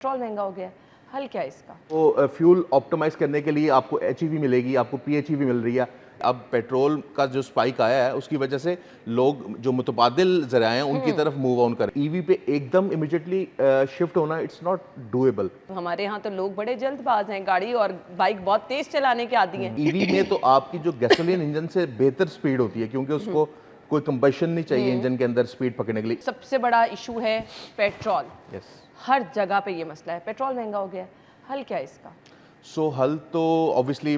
Petrol महंगा हो गया है, हल क्या है इसका? तो फ्यूल ऑप्टिमाइज़ करने के लिए आपको एचईवी मिलेगी, आपको पीएचईवी मिल रही है। अब पेट्रोल का जो स्पाइक आया है, उसकी वजह से लोग जो मुतबादिल ज़राए हैं, उनकी तरफ मूव ऑन कर ईवी पे एकदम इमीडिएटली शिफ्ट होना इट्स नॉट डूएबल। हमारे यहाँ तो लोग बड़े जल्दबाज हैं, गाड़ी और बाइक बहुत तेज चलाने के आदी हैं। ईवी में तो आपकी जो गैसोलीन इंजन से बेहतर स्पीड होती है, क्योंकि उसको कोई कंबशन नहीं चाहिए इंजन के अंदर स्पीड पकड़ने के लिए। सबसे बड़ा इशू है पेट्रोल। यस। हर जगह पे ये मसला है, पेट्रोल महंगा हो गया है, हल क्या है इसका? सो हल तो ऑब्वियसली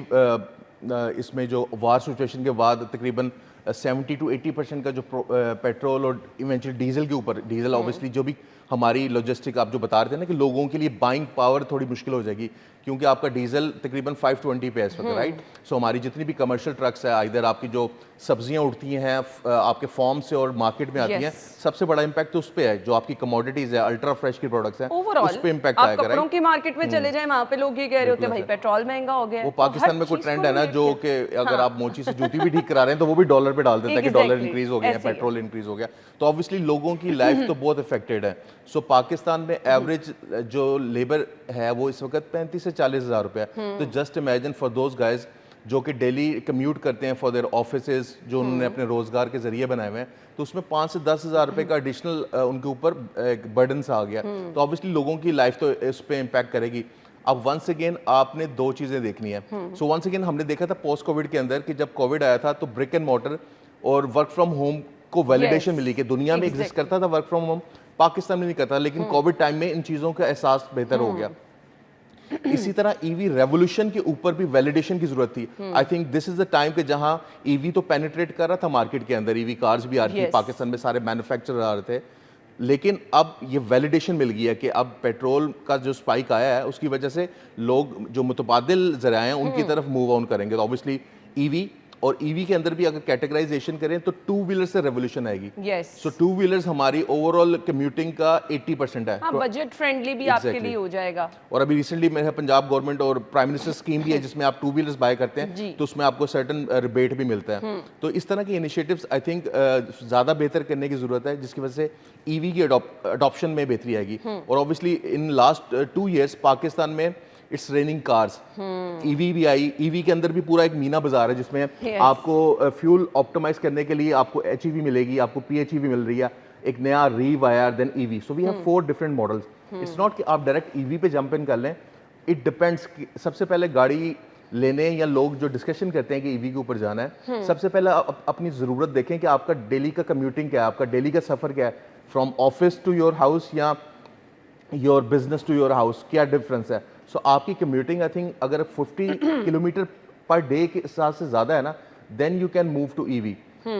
इसमें जो वार सिचुएशन के बाद तकरीबन 70 to 80% का जो पेट्रोल और इवेंचुअली डीजल के ऊपर, डीजल ऑब्वियसली जो भी हमारी लॉजिस्टिक आप जो बता रहे थे ना कि लोगों के लिए बाइंग पावर थोड़ी मुश्किल हो जाएगी, क्योंकि आपका डीजल तकरीबन 520 पे है इस वक्त, राइट। सो हमारी जितनी भी कमर्शियल ट्रक्स है, इधर आपकी जो सब्जियां उठती हैं आपके फार्म से और मार्केट में आती हैं, सबसे बड़ा इम्पैक्ट तो उस पर है। जो आपकी कमोडिटीज है, अल्ट्रा फ्रेश की प्रोडक्ट्स हैं, उस पर इम्पैक्ट आप आएगा, कपड़ों की मार्केट में चले जाएं, वहाँ पे लोग ये कह रहे होते हैं भाई पेट्रोल महंगा हो गया है। वो पाकिस्तान में कोई ट्रेंड है ना, जो कि अगर आप मोची से जूती भी ठीक करा रहे हैं तो वो भी डॉलर पे डाल देता है कि डॉलर इंक्रीज हो गया, पेट्रोल इंक्रीज हो गया। तो ऑब्वियसली लोगों की लाइफ तो बहुत अफेक्टेड है। सो पाकिस्तान में एवरेज जो लेबर है वो इस वक्त 35 से 40 हज़ार रुपया। तो just imagine for those guys जो कि डेली कम्यूट करते हैं फॉर देयर ऑफिसेज, जो उन्होंने अपने रोजगार के जरिए बनाए हुए हैं, तो उसमें 5 से 10 हज़ार रुपए का एडिशनल उनके ऊपर बर्डन सा आ गया। तो ऑब्वियसली लोगों की लाइफ तो इस पर इम्पैक्ट करेगी। अब वंस अगेन आपने दो चीज़ें देखनी है। सो वंस अगेन हमने देखा था पोस्ट कोविड के अंदर कि जब कोविड आया था तो ब्रिक एंड मॉर्टर और वर्क फ्रॉम होम को वैलिडेशन मिली कि दुनिया में एग्जिस्ट करता था वर्क फ्रॉम होम, पाकिस्तान में नहीं करता, लेकिन कोविड टाइम में इन चीज़ों का एहसास बेहतर हो गया। इसी तरह ईवी रेवोल्यूशन के ऊपर भी वैलिडेशन की जरूरत थी। I think this is the time कि जहां ईवी तो पेनिट्रेट कर रहा था मार्केट के अंदर, ईवी कार्स भी आ रही थी, पाकिस्तान में सारे मैन्युफैक्चरर आ रहे थे, लेकिन अब ये वैलिडेशन मिल गई है कि अब पेट्रोल का जो स्पाइक आया है उसकी वजह से लोग जो मुतबादिल ज़राए हैं उनकी तरफ मूव ऑन करेंगे। तो ऑब्वियसली ईवी, और ईवी के अंदर भी अगर कैटेगराइजेशन करें तो टू व्हीलर से रेवोल्यूशन आएगी। सो टू व्हीलर्स हमारी ओवरऑल कम्यूटिंग का 80% है। बजट फ्रेंडली भी आपके लिए हो जाएगा। और अभी रिसेंटली मेरे पंजाब गवर्नमेंट और प्राइम मिनिस्टर स्कीम भी है जिसमें आप टू व्हीलर्स बाय करते हैं तो उसमें आपको सर्टन रिबेट भी मिलता है। तो इस तरह की इनिशिएटिव्स आई थिंक ज़्यादा बेहतर करने की ज़रूरत है, जिसकी वजह से ईवी की अडॉप्शन में बेहतरी आएगी। और obviously in last 2 years Pakistan में इट्स रेनिंग कार्स, ईवी भी आई। ईवी के अंदर भी पूरा एक मीना बाजार है जिसमें आपको फ्यूल ऑप्टिमाइज करने के लिए आपको एचईवी मिलेगी, आपको पीएचईवी मिल रही है, एक नया रीव आया, then EV. So we have 4 different models. It's not कि आप डायरेक्ट ईवी पे जंप इन कर लें, इट डिपेंड्स। सबसे पहले गाड़ी लेने या लोग जो डिस्कशन करते हैं कि ईवी के ऊपर जाना है, सबसे पहले अपनी ज़रूरत देखें कि आपका डेली का कम्यूटिंग क्या है, आपका डेली का सफ़र क्या है, from office to your house या your business to your house, क्या डिफरेंस है। सो आपकी कम्यूटिंग आई थिंक अगर 50 किलोमीटर पर डे के हिसाब से ज़्यादा है ना, then you can move to EV.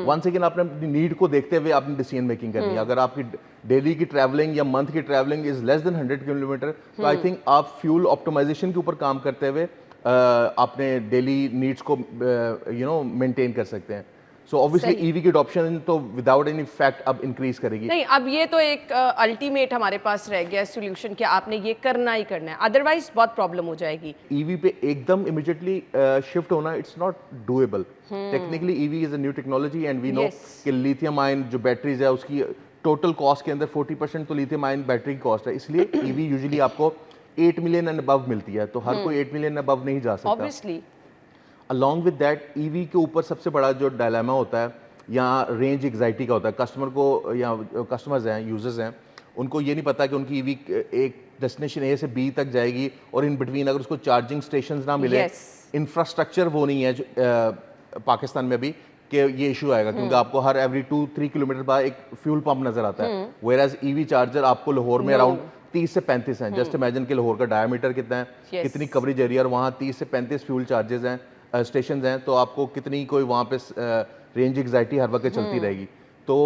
Once again आपने अपनी नीड को देखते हुए आपने डिसीजन मेकिंग करनी है। अगर आपकी डेली की ट्रैवलिंग या मंथ की travelling is less than 100 kilometre, तो आई थिंक आप फ्यूल ऑप्टिमाइजेशन के ऊपर काम करते हुए अपने डेली नीड्स को मेंटेन कर सकते हैं। सो ऑब्वियसली ईवी की अडॉप्शन तो विदाउट एनी फैक्ट अब इंक्रीज करेगी। नहीं, अब ये तो एक अल्टीमेट हमारे पास रह गया सोल्यूशन कि आपने ये करना ही करना है, अदरवाइज बहुत प्रॉब्लम हो जाएगी। ईवी पे एकदम इमीडिएटली शिफ्ट होना it's not doable. Technically EV is a new technology and we know कि लिथियम आयन जो बैटरीज है उसकी टोटल कॉस्ट के अंदर 40% तो लिथियम आयन बैटरी की कॉस्ट है, इसलिए ईवी यूजुअली आपको 8 मिलियन एंड अबव मिलती है। तो हर कोई 8 मिलियन अबव नहीं जा सकता obviously. Along with that EV के ऊपर सबसे बड़ा जो डायलेमा होता है या रेंज एग्जाइटी का होता है। कस्टमर को या कस्टमर्स हैं, यूजर्स हैं, उनको ये नहीं पता कि उनकी ईवी एक डेस्टिनेशन ए से बी तक जाएगी और इन बिटवीन अगर उसको चार्जिंग स्टेशन ना मिले, इंफ्रास्ट्रक्चर वो नहीं है पाकिस्तान में अभी कि ये इशू आएगा, क्योंकि आपको हर एवरी 2-3 किलोमीटर बाद एक फ्यूल पंप नजर आता है। वेयर एज ईवी चार्जर आपको लाहौर में अराउंड 30 से 35 हैं। जस्ट इमेजिन कि लाहौर का डायमीटर कितना है, कितनी कवरेज एरिया, और वहाँ 30 से 35 फ्यूल चार्जेस हैं, स्टेशन हैं, तो आपको कितनी कोई वहाँ पे रेंज एग्जाइटी हर वक्त चलती रहेगी। तो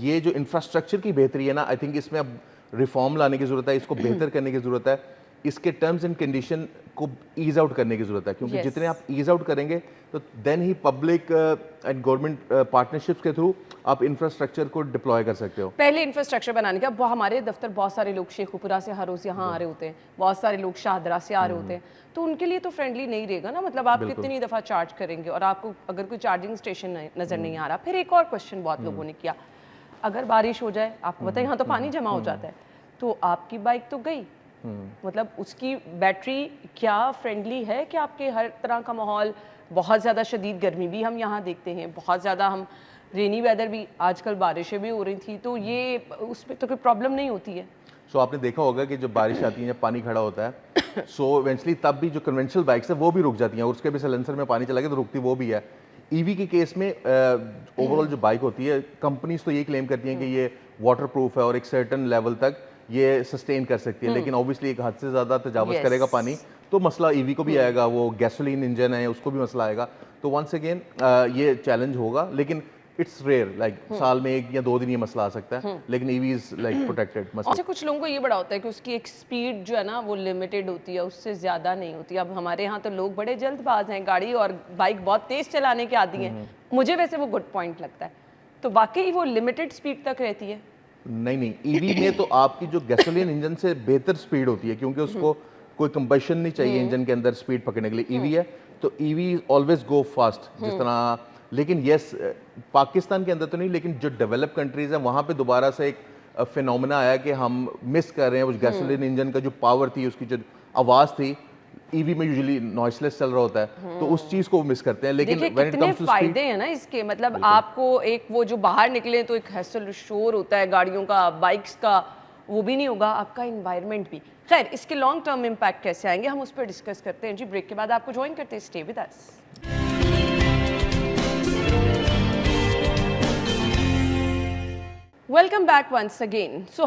ये जो इंफ्रास्ट्रक्चर की बेहतरी है ना, आई थिंक इसमें अब रिफॉर्म लाने की ज़रूरत है, इसको बेहतर करने की ज़रूरत है, इसके टर्म्स एंड कंडीशन को ईज आउट करने की ज़रूरत है, क्योंकि जितने आप ईज आउट करेंगे तो देन ही पब्लिक एंड गवर्नमेंट पार्टनरशिप्स के थ्रू आप इंफ्रास्ट्रक्चर को डिप्लॉय कर सकते हो। पहले इंफ्रास्ट्रक्चर बनाने का हमारे दफ्तर बहुत सारे लोग शेखुपुरा से हर रोज़ यहाँ आ रहे होते हैं, बहुत सारे लोग शाहदरा से आ रहे होते हैं, तो उनके लिए तो फ्रेंडली नहीं रहेगा ना। मतलब आप कितनी दफ़ा चार्ज करेंगे और आपको अगर कोई चार्जिंग स्टेशन नज़र नहीं आ रहा। फिर एक और क्वेश्चन बहुत लोगों ने किया, अगर बारिश हो जाए, आपको पता है यहाँ तो पानी जमा हो जाता है, तो आपकी बाइक तो गई, मतलब उसकी बैटरी क्या फ्रेंडली है कि आपके हर तरह का माहौल, बहुत ज़्यादा शदीद गर्मी भी हम यहाँ देखते हैं, बहुत ज़्यादा हम रेनी वेदर भी, आजकल बारिशें भी हो रही थी, तो ये उसमें तो कोई प्रॉब्लम नहीं होती है। सो आपने देखा होगा कि जब बारिश आती है, जब पानी खड़ा होता है, सो इवेंचुअली तब भी जो कन्वेंशनल बाइक्स है वो भी रुक जाती हैं, और उसके भी सिलेंसर में पानी चला गया तो रुकती वो भी है। ईवी के केस में ओवरऑल जो बाइक होती है, कंपनीज तो ये क्लेम करती हैं कि ये वाटर प्रूफ है और एक सर्टन लेवल तक ये सस्टेन कर सकती है, लेकिन ऑब्वियसली एक हद से ज़्यादा तजावज़ करेगा पानी तो मसला ईवी को भी आएगा, वो गैसोलीन इंजन है उसको भी मसला आएगा। तो वंस अगेन ये चैलेंज होगा, लेकिन इट्स रेयर, लाइक साल में 1 या 2 दिन ये मसला आ सकता है, लेकिन ईवी इज लाइक प्रोटेक्टेड मसला। अच्छा, कुछ लोगों को ये बड़ा होता है कि उसकी एक स्पीड जो है ना वो लिमिटेड होती है, उससे ज़्यादा नहीं होती। अब हमारे यहाँ तो लोग बड़े जल्दबाज हैं, गाड़ी और बाइक बहुत तेज़ चलाने के आदी हैं, मुझे वैसे वो गुड पॉइंट लगता है। तो वाकई वो लिमिटेड स्पीड तक रहती है? नहीं, ईवी में तो आपकी जो गैसोलीन इंजन से बेहतर स्पीड होती है, क्योंकि उसको कोई कंबशन नहीं चाहिए इंजन के अंदर स्पीड पकड़ने के लिए। ईवी है तो ईवी ऑलवेज गो फास्ट, जिस तरह, लेकिन यस पाकिस्तान के अंदर तो नहीं, लेकिन जो डेवलप कंट्रीज हैं वहाँ पे दोबारा से एक फिनोमेना आया कि हम मिस कर रहे हैं उस गैसोलीन इंजन का जो पावर थी, उसकी जो आवाज़ थी, ईवी में यूजुअली नॉइसलेस चल रहा होता है, तो उस चीज़ को मिस करते हैं। लेकिन देखिए कितने फायदे हैं ना इसके, मतलब आपको एक वो जो बाहर निकले तो एक हैसल शोर होता है गाड़ियों का, बाइक्स का, वो भी नहीं होगा, आपका इन्वायरमेंट भी। खैर, इसके लॉन्ग टर्म इम्पैक्ट कैसे आएंगे हम उस पर डिस्कस करते हैं जी, ब्रेक के बाद आपको ज्वाइन करते हैं, stay with us. Welcome back once again. So